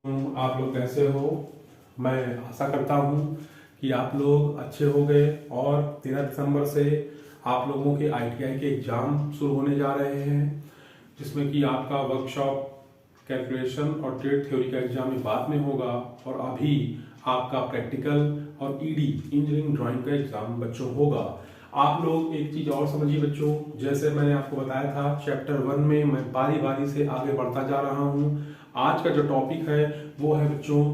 आप लोग कैसे हो। मैं आशा करता हूँ कि आप लोग अच्छे हो गए और 13 दिसंबर से आप लोगों के आईटीआई के एग्ज़ाम शुरू होने जा रहे हैं, जिसमें कि आपका वर्कशॉप, कैलकुलेशन और ट्रेड थ्योरी का एग्ज़ाम बाद में होगा और अभी आपका प्रैक्टिकल और ईडी इंजीनियरिंग ड्राइंग का एग्ज़ाम बच्चों होगा। आप लोग एक चीज़ और समझिए बच्चों, जैसे मैंने आपको बताया था चैप्टर 1 में मैं बारी बारी से आगे बढ़ता जा रहा हूँ। आज का जो टॉपिक है वो है बच्चों,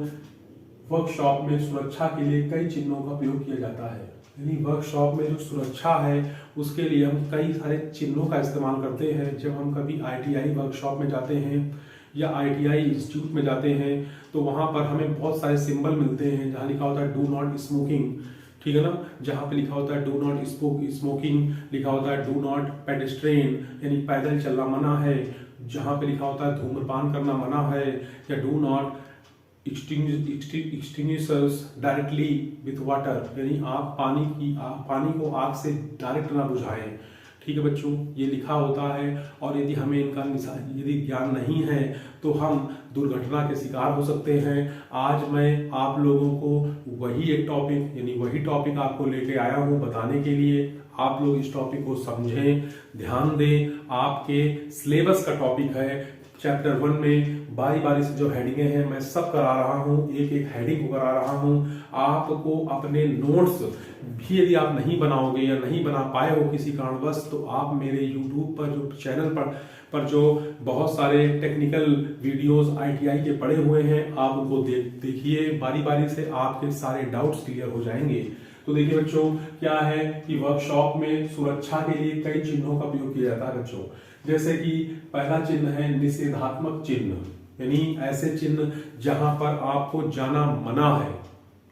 वर्कशॉप में सुरक्षा के लिए कई चिन्हों का प्रयोग किया जाता है। यानी वर्कशॉप में जो सुरक्षा है उसके लिए हम कई सारे चिन्हों का इस्तेमाल करते हैं। जब हम कभी आईटीआई वर्कशॉप में जाते हैं या आईटीआई इंस्टीट्यूट में जाते हैं तो वहां पर हमें बहुत सारे सिंबल मिलते हैं, जहां लिखा होता है डू नॉट स्मोकिंग, ठीक है ना, जहां पे लिखा होता है डू नॉट स्मोकिंग, लिखा होता है डू नॉट पेडेस्ट्रेन यानी पैदल चलना मना है, जहां पे लिखा होता है धूम्रपान करना मना है, या do not extinguishers directly with water यानी आप पानी को आग से डायरेक्ट ना बुझाएं। ठीक है बच्चों, ये लिखा होता है और यदि हमें इनका यदि ज्ञान नहीं है तो हम दुर्घटना के शिकार हो सकते हैं। आज मैं आप लोगों को वही एक टॉपिक यानी वही टॉपिक आपको लेके आया हूँ बताने के लिए। आप लोग इस टॉपिक को समझें, ध्यान दें। आपके सिलेबस का टॉपिक है चैप्टर 1 में बारी बारी से जो हेडिंगें हैं मैं सब करा रहा हूँ, एक एक हेडिंग को करा रहा हूँ। आपको अपने नोट्स भी यदि आप नहीं बनाओगे या नहीं बना पाए हो किसी कारणवश, तो आप मेरे यूट्यूब पर जो चैनल पर जो बहुत सारे टेक्निकल वीडियोस आईटीआई के पड़े हुए हैं आप उनको देखिए। बारी बारी से आपके सारे डाउट्स क्लियर हो जाएंगे। तो देखिए बच्चों, क्या है कि वर्कशॉप में सुरक्षा के लिए कई चिन्हों का प्रयोग किया जाता है बच्चों। जैसे कि पहला चिन्ह है निषेधात्मक चिन्ह, यानी ऐसे चिन्ह जहां पर आपको जाना मना है।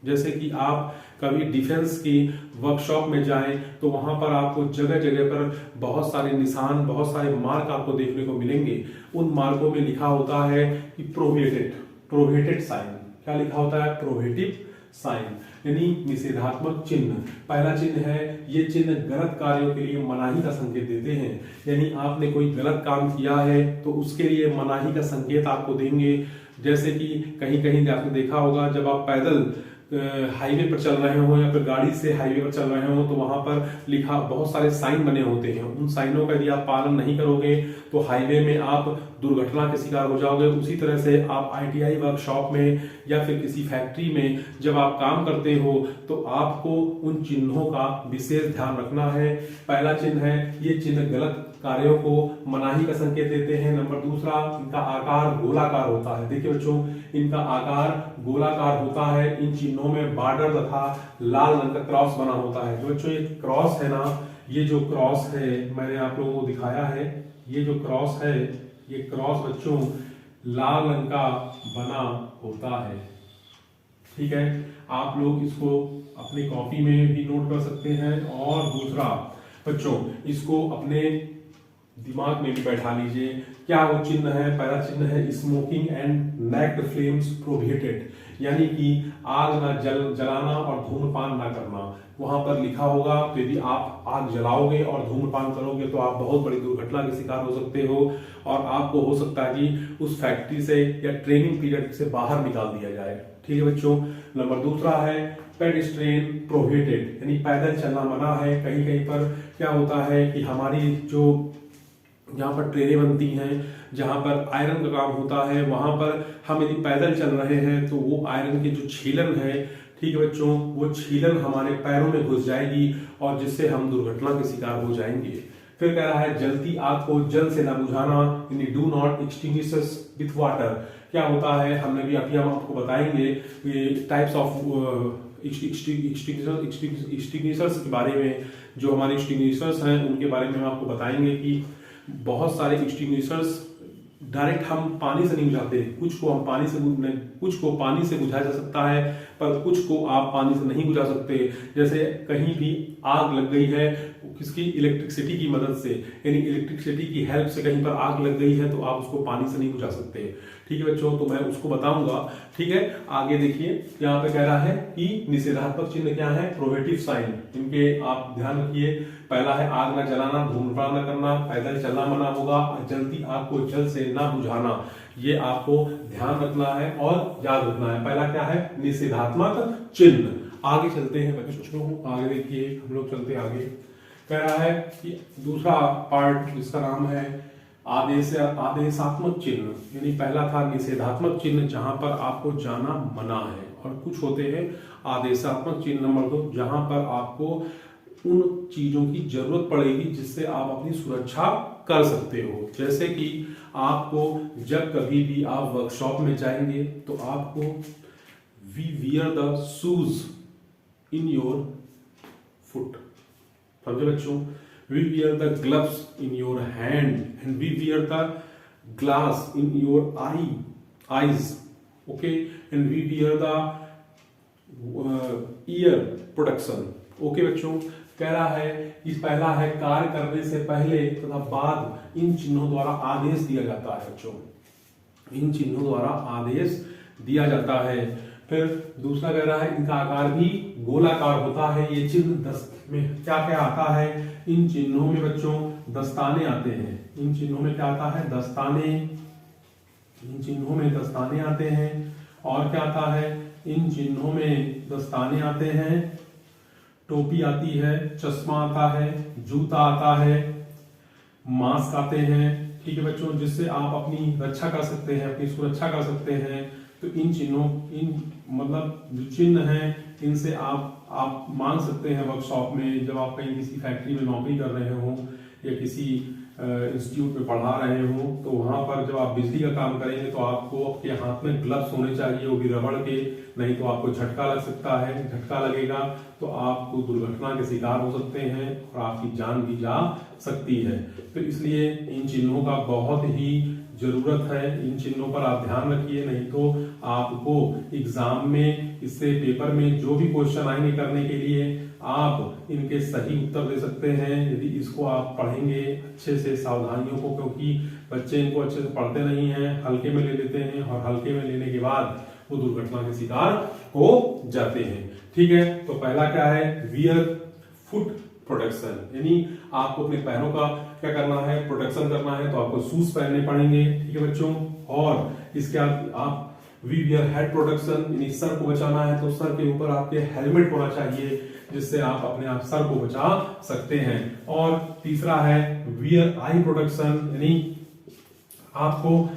जैसे कि आप कभी डिफेंस की वर्कशॉप में जाएं तो वहां पर आपको जगह जगह पर बहुत सारे निशान, बहुत सारे मार्क आपको देखने को मिलेंगे। उन मार्कों में लिखा होता है कि प्रोहिबिटेड साइन। क्या लिखा होता है? प्रोहिबिटिव साइन यानी निषेधात्मक चिन्ह। पहला चिन्ह है, ये चिन्ह गलत कार्यों के लिए मनाही का संकेत देते हैं। यानी आपने कोई गलत काम किया है तो उसके लिए मनाही का संकेत आपको देंगे। जैसे कि कहीं कहीं आपने देखा होगा, जब आप पैदल हाईवे पर चल रहे हो या फिर गाड़ी से हाईवे पर चल रहे हो तो वहां पर लिखा बहुत सारे साइन बने होते हैं। उन साइनों का यदि आप पालन नहीं करोगे तो हाईवे में आप दुर्घटना के शिकार हो जाओगे। उसी तरह से आप आईटीआई वर्कशॉप में या फिर किसी फैक्ट्री में जब आप काम करते हो तो आपको उन चिन्हों का विशेष ध्यान रखना है। पहला चिन्ह है, ये चिन्ह गलत कार्यों को मनाही का संकेत देते हैं। नंबर दूसरा, इनका आकार गोलाकार होता है। देखिए बच्चों, इनका आकार गोलाकार होता है। इन चिन्हों में बॉर्डर तथा लाल रंग का क्रॉस बना होता है। जो बच्चों ये क्रॉस है ना, ये जो क्रॉस है मैंने आप लोगों को दिखाया है, ये जो क्रॉस है, ये क्रॉस बच्चों लाल रंग का बना होता है। ठीक है, आप लोग इसको अपनी कॉपी में भी नोट कर सकते हैं। और दूसरा बच्चों, इसको अपने दिमाग में भी बैठा लीजिए। क्या वो चिन्ह है? पहला चिन्ह है smoking and naked flames prohibited, यानी कि आग ना जलाना और धूम्रपान ना करना। वहां पर लिखा होगा, तो यदि आप आग जलाओगे और धूम्रपान करोगे तो आप बहुत बड़ी दुर्घटना के शिकार हो सकते हो और आपको हो सकता है कि उस फैक्ट्री से या ट्रेनिंग पीरियड से बाहर निकाल दिया जाए। ठीक है बच्चों। नंबर दूसरा है पेडेस्ट्रियन प्रोहिबिटेड, यानी पैदल चलना मना है। कहीं कहीं पर क्या होता है कि हमारी जो जहाँ पर ट्रेनें बनती हैं, जहाँ पर आयरन का काम होता है, वहां पर हम यदि पैदल चल रहे हैं तो वो आयरन की जो छीलन है, ठीक है बच्चों, वो छीलन हमारे पैरों में घुस जाएगी और जिससे हम दुर्घटना के शिकार हो जाएंगे। फिर कह रहा है जलती आग को जल से न बुझाना, यानी do not extinguish with water. क्या होता है, हमने भी अभी हम आपको बताएंगे टाइप्स ऑफ एक्सटिंग्विशर्स के बारे में। जो हमारे एक्सटिंग्विशर्स हैं उनके बारे में हम आपको बताएंगे कि बहुत सारे एक्सटिंग्विशर्स डायरेक्ट हम पानी से नहीं बुझाते। कुछ को पानी से बुझाया जा सकता है, पर कुछ को आप पानी से नहीं बुझा सकते। जैसे कहीं भी आग लग गई है किसकी, इलेक्ट्रिसिटी की मदद से, यानी इलेक्ट्रिसिटी की हेल्प से कहीं पर आग लग गई है तो आप उसको पानी से नहीं बुझा सकते। ठीक है बच्चों, तो मैं उसको बताऊंगा। ठीक है, आगे देखिए यहाँ पे कह रहा है कि निषेधात्मक चिन्ह क्या है, प्रोहिबिटिव साइन, इनके आप ध्यान रखिए। पहला है आग न जलाना, धूम्रपान न करना, पैदल चलना मना होगा, जलती आग को जल से ना बुझाना, ये आपको ध्यान रखना है और याद रखना है। पहला क्या है, निषेधात्मक चिन्ह। आगे चलते हैं बच्चों, आगे देखिए हम लोग चलते आगे। कह रहा है कि दूसरा पार्ट जिसका नाम है आदेशात्मक चिन्ह, यानी पहला था निषेधात्मक चिन्ह जहां पर आपको जाना मना है, और कुछ होते हैं आदेशात्मक चिन्ह नंबर 2 जहां पर आपको उन चीजों की जरूरत पड़ेगी जिससे आप अपनी सुरक्षा कर सकते हो। जैसे कि आपको जब कभी भी आप वर्कशॉप में जाएंगे तो आपको we wear the shoes in your foot, समझे बच्चों, we wear the gloves in your hand and we wear the glass in your eyes, okay, and we wear the ear protection, okay बच्चों। कह रहा है कि पहला है कार्य करने से पहले तथा बाद इन चिन्हों द्वारा आदेश दिया जाता है बच्चों, इन चिन्हों द्वारा आदेश दिया जाता है। फिर दूसरा कह रहा है इनका आकार भी गोलाकार होता है। ये चिन्ह में क्या क्या आता है, इन चिन्हों में बच्चों दस्ताने आते हैं। इन चिन्हों में क्या आता है, दस्ताने, इन चिन्हों में दस्ताने आते हैं। और क्या आता है, इन चिन्हों में दस्ताने आते हैं, टोपी आती है, चश्मा आता है, जूता आता है, मास्क आते हैं। ठीक है बच्चों, जिससे आप अपनी रक्षा कर सकते हैं, अपनी सुरक्षा कर सकते हैं। तो इन चिन्हों, इन मतलब जो चिन्ह हैं, इनसे आप मांग सकते हैं वर्कशॉप में, जब आप कहीं किसी फैक्ट्री में नौकरी कर रहे हो या किसी इंस्टीट्यूट में पढ़ा रहे हो, तो वहां पर जब आप बिजली का काम करेंगे तो आपको आपके हाथ में ग्लव्स होने चाहिए, वो भी रबड़ के, नहीं तो आपको झटका लग सकता है। झटका लगेगा तो आपको दुर्घटना के शिकार हो सकते हैं और आपकी जान भी जा सकती है। तो इसलिए इन चिन्हों का बहुत ही जरूरत है, इन चिन्हों पर आप ध्यान रखिए, नहीं तो आपको एग्जाम में, इससे पेपर में जो भी क्वेश्चन आएंगे करने के लिए, आप इनके सही उत्तर दे सकते हैं यदि इसको आप पढ़ेंगे अच्छे से सावधानियों को, क्योंकि बच्चे इनको अच्छे से पढ़ते नहीं हैं, हल्के में ले लेते हैं और हल्के में लेने के बाद वो दुर्घटना के शिकार हो जाते हैं। ठीक है, तो पहला क्या है, वियर फुट प्रोटेक्शन, यानी आपको अपने पैरों का क्या करना है, प्रोटेक्शन करना है, तो आपको शूज पहनने पड़ेंगे। ठीक है बच्चों, और इसके आप वी वियर हेड प्रोटेक्शन, यानी सर को बचाना है तो सर के ऊपर आपके हेलमेट होना चाहिए जिससे आप अपने आप सर को बचा सकते हैं। और तीसरा है वियर आई प्रोटेक्शन, यानी आपको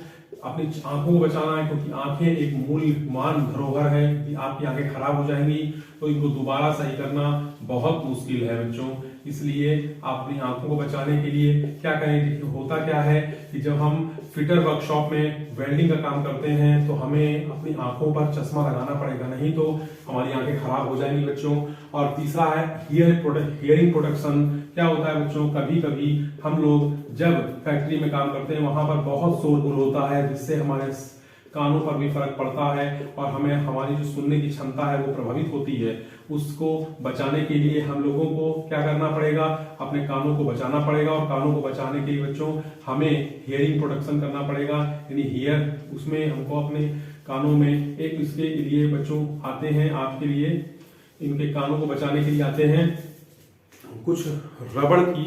अपनी आंखों को बचाना है, क्योंकि आंखें एक मूल्यवान धरोहर है। यदि आपकी आंखें खराब हो जाएंगी तो इनको दोबारा सही करना बहुत मुश्किल है बच्चों। इसलिए आप अपनी आंखों को बचाने के लिए क्या करें, देखिए होता क्या है कि जब हम फिटर वर्कशॉप में वेल्डिंग का काम करते हैं तो हमें अपनी आंखों पर चश्मा लगाना पड़ेगा, नहीं तो हमारी आंखें खराब हो जाएंगी बच्चों। और तीसरा है हियरिंग प्रोटेक्शन। क्या होता है बच्चों, कभी कभी हम लोग जब फैक्ट्री में काम करते हैं वहां पर बहुत शोरगुल होता है, जिससे हमारे कानों पर भी फर्क पड़ता है और हमें हमारी जो सुनने की क्षमता है वो प्रभावित होती है। उसको बचाने के लिए हम लोगों को क्या करना पड़ेगा, अपने कानों को बचाना पड़ेगा। और कानों को बचाने के लिए बच्चों हमें हियरिंग प्रोटेक्शन करना पड़ेगा, यानी हियर, उसमें हमको अपने कानों में एक इसके लिए बच्चों आते हैं, आपके लिए इनके कानों को बचाने के लिए आते हैं कुछ रबड़ की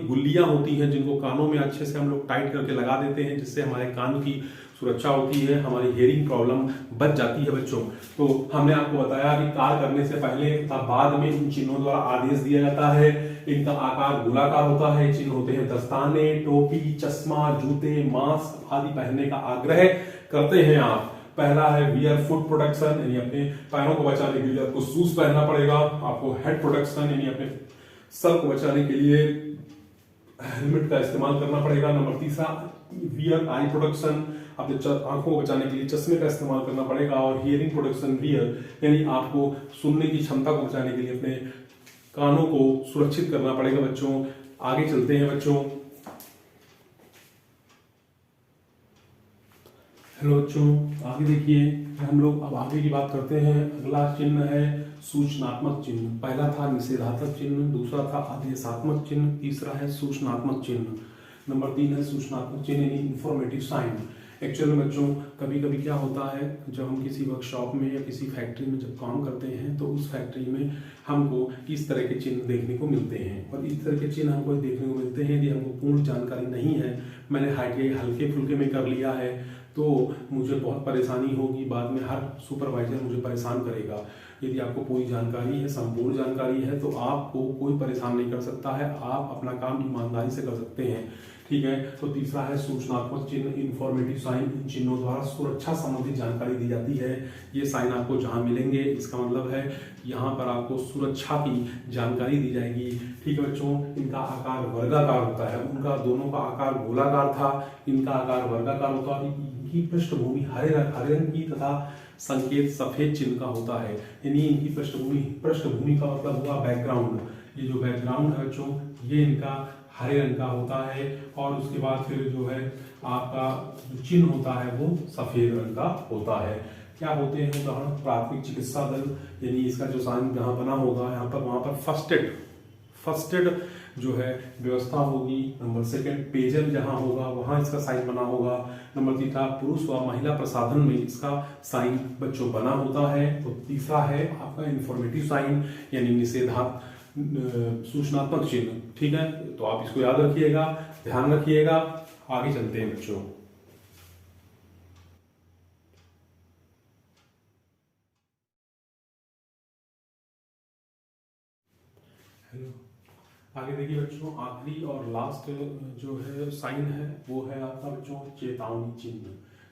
गुल्लियां होती हैं, जिनको कानों में अच्छे से हम लोग टाइट करके लगा देते हैं, जिससे हमारे कान की सुरक्षा होती है, हमारी हियरिंग प्रॉब्लम बच जाती है बच्चों। तो हमने आपको बताया कि कार्य करने से पहले तथा बाद में इन चिन्हों द्वारा आदेश दिया जाता है। इनका आकार गोलाकार होता है। चिन्ह होते हैं दस्ताने, टोपी, चश्मा, जूते, मास्क आदि पहनने का आग्रह करते हैं आप। पहला है वियर फुट प्रोटेक्शन, यानी अपने पैरों को बचाने के लिए आपको शूज पहनना पड़ेगा। आपको हेड प्रोटेक्शन, यानी अपने सर को बचाने के लिए हेलमेट का इस्तेमाल करना पड़ेगा। नंबर तीसरा वियर आई प्रोटेक्शन, अपने आंखों को बचाने के लिए चश्मे का इस्तेमाल करना पड़ेगा। और हियरिंग प्रोटेक्शन वियर, यानी आपको सुनने की क्षमता को बचाने के लिए अपने कानों को सुरक्षित करना पड़ेगा बच्चों। आगे चलते हैं बच्चों। हेलो बच्चों, आगे देखिए, हम लोग अब आगे की बात करते हैं। अगला चिन्ह है सूचनात्मक चिन्ह। पहला था निषेधात्मक चिन्ह, दूसरा था आदेशात्मक चिन्ह, तीसरा है सूचनात्मक चिन्ह। नंबर 3 है सूचनात्मक चिन्ह यानी इंफॉर्मेटिव साइन। एक्चुअल में बच्चों कभी कभी क्या होता है, जब हम किसी वर्कशॉप में या किसी फैक्ट्री में जब काम करते हैं तो उस फैक्ट्री में हमको इस तरह के चिन्ह देखने को मिलते हैं, और इस तरह के चिन्ह हमको देखने को मिलते हैं। यदि हमको पूर्ण जानकारी नहीं है, मैंने हल्के फुल्के में कर लिया है, तो मुझे बहुत परेशानी होगी, बाद में हर सुपरवाइजर मुझे परेशान करेगा। यदि आपको पूरी जानकारी है, संपूर्ण जानकारी है, तो आपको कोई परेशान नहीं कर सकता है, आप अपना काम ईमानदारी से कर सकते हैं। ठीक है। तो तीसरा है सूचनात्मक चिन्ह इंफॉर्मेटिव साइन। इन चिन्हों द्वारा सुरक्षा संबंधी जानकारी दी जाती है। ये साइन आपको जहां मिलेंगे, इसका मतलब है यहाँ पर आपको सुरक्षा की जानकारी दी जाएगी। ठीक है बच्चों, इनका आकार वर्गाकार होता है, उनका दोनों का आकार गोलाकार था, इनका आकार वर्गाकार होता है। इनकी पृष्ठभूमि हरे रंग की तथा संकेत सफेद चिन्ह का होता है, यानी इनकी पृष्ठभूमि का मतलब हुआ बैकग्राउंड। ये जो बैकग्राउंड है बच्चों, ये इनका हरे रंग का होता है, और उसके बाद फिर जो है आपका जो चिन्ह होता है वो सफेद रंग का होता है। क्या होते हैं उदाहरण, प्राथमिक चिकित्सा दल, यानी इसका जो साइन जहाँ बना होगा यहाँ पर, वहां पर फर्स्ट एड जो है व्यवस्था होगी। नंबर 2 पेयजल जहां होगा वहां इसका साइन बना होगा। नंबर 3 पुरुष व महिला प्रसाधन में इसका साइन बच्चों बना होता है। तो तीसरा है आपका इंफॉर्मेटिव साइन यानी सूचनात्मक चिन्ह। ठीक है, तो आप इसको याद रखिएगा, ध्यान रखिएगा। आगे चलते हैं बच्चों। हेलो, आगे देखिए बच्चों, आखिरी और लास्ट जो है साइन है वो है आपका बच्चों चेतावनी चिन्ह,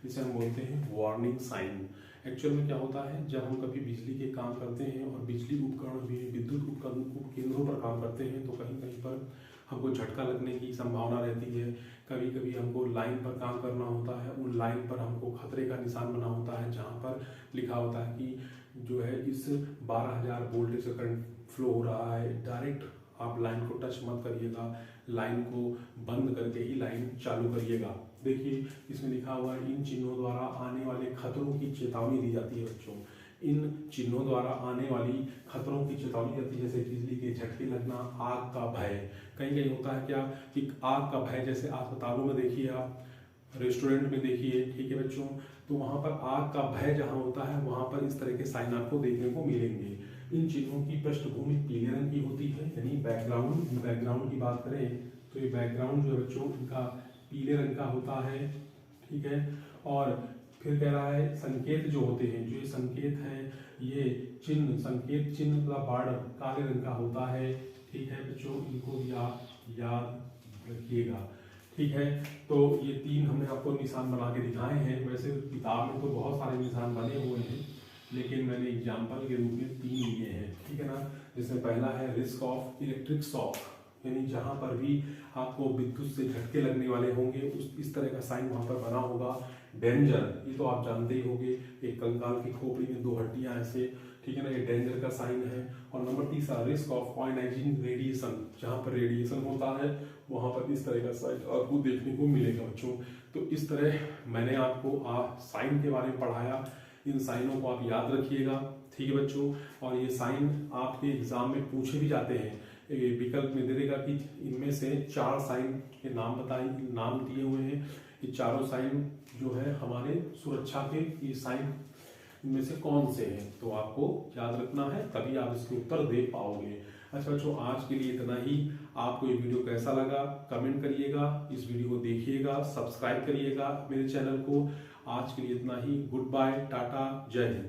जिसे हम बोलते हैं वार्निंग साइन। एक्चुअल में क्या होता है, जब हम कभी बिजली के काम करते हैं और बिजली उपकरण भी विद्युत उपकेंद्रों पर काम करते हैं, तो कहीं कहीं पर हमको झटका लगने की संभावना रहती है। कभी कभी हमको लाइन पर काम करना होता है, उन लाइन पर हमको खतरे का निशान बना होता है, जहाँ पर लिखा होता है कि जो है इस 12,000 वोल्टेज का करंट फ्लो हो रहा है, डायरेक्ट आप लाइन को टच मत करिएगा, लाइन को बंद करके ही लाइन चालू करिएगा। देखिए इसमें लिखा हुआ है, इन चिन्हों द्वारा आने वाले खतरों की चेतावनी दी जाती है बच्चों। इन चिन्हों द्वारा आने वाली खतरों की चेतावनी जाती है, जैसे बिजली के झटके लगना, आग का भय। कहीं कहीं होता है क्या कि आग का भय, जैसे अस्पतालों में देखिए, आप रेस्टोरेंट में देखिए, ठीक है बच्चों, तो वहां पर आग का भय जहां होता है वहां पर इस तरह के साइन आपको देखने को मिलेंगे। इन चिन्हों की पृष्ठभूमि पीले रंग की होती है, यानी बैकग्राउंड की बात करें तो ये बैकग्राउंड जो है बच्चों इनका पीले रंग का होता है। ठीक है, और फिर कह रहा है संकेत जो होते हैं, जो ये संकेत है, ये संकेत चिन्ह मतलब बॉर्डर काले रंग का होता है। ठीक है बच्चों, इनको याद रखिएगा। ठीक है, तो ये 3 हमने आपको निशान बना के दिखाए हैं। वैसे किताब में तो बहुत सारे निशान बने हुए हैं, लेकिन मैंने एग्जाम्पल के रूप में 3 लिए हैं। ठीक है ना, जिसमें पहला है रिस्क ऑफ इलेक्ट्रिक शॉक, यानी जहां पर भी आपको विद्युत से झटके लगने वाले होंगे इस तरह का साइन वहां पर बना होगा। डेंजर, ये तो आप जानते ही होंगे, एक कंकाल की खोपड़ी में 2 हड्डियां ऐसे, ठीक है ना, ये डेंजर का साइन है। और number 3 risk of ionising radiation, जहां पर रेडिएशन होता है वहां पर इस तरह का साइन आपको देखने को मिलेगा बच्चों। तो इस तरह मैंने आपको साइन के बारे में पढ़ाया, इन साइनों को आप याद रखिएगा। ठीक है बच्चों, और ये साइन आपके एग्जाम में पूछे भी जाते हैं, विकल्प में दे देगा कि इनमें से 4 साइन के नाम दिए हुए हैं, ये चारों साइन जो है हमारे सुरक्षा के, ये साइन इनमें से कौन से हैं, तो आपको याद रखना है, तभी आप इसके उत्तर दे पाओगे। अच्छा बच्चों, आज के लिए इतना ही। आपको ये वीडियो कैसा लगा कमेंट करिएगा, इस वीडियो को देखिएगा, सब्सक्राइब करिएगा मेरे चैनल को। आज के लिए इतना ही। गुड बाय, टाटा, जय हिंद।